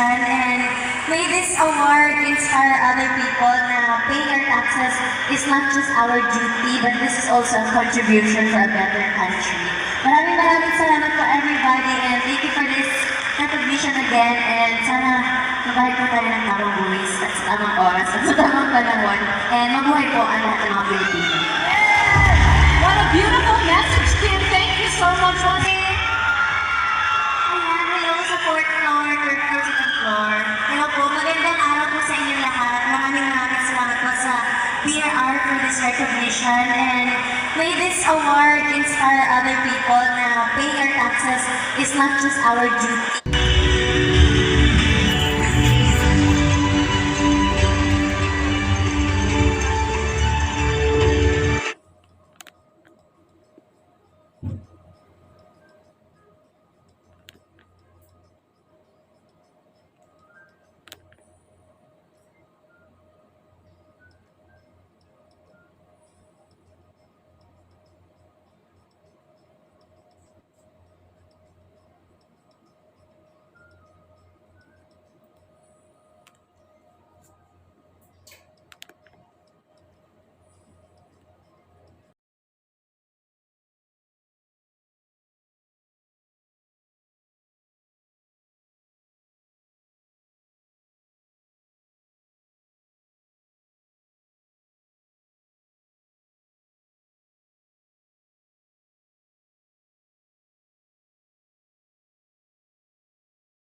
recognition, and may this award inspire other people na paying our taxes is not just our duty, but this is also a contribution for a better country. Maraming salamat po everybody, and thank you for this recognition again, and sana mabahay po tayo ng tamang buwis at sa tamang oras at sa tamang panahon, and mabuhay po ang lahat ng mga Pilipino. What a beautiful message, Kim. Thank you so much. Ayan, hello sa fourth floor, third floor, second floor. Hello po, magandang araw po sa inyo lahat. Maraming salamat po sa PRR for this recognition, and may this award inspire other people na paying our taxes is not just our duty,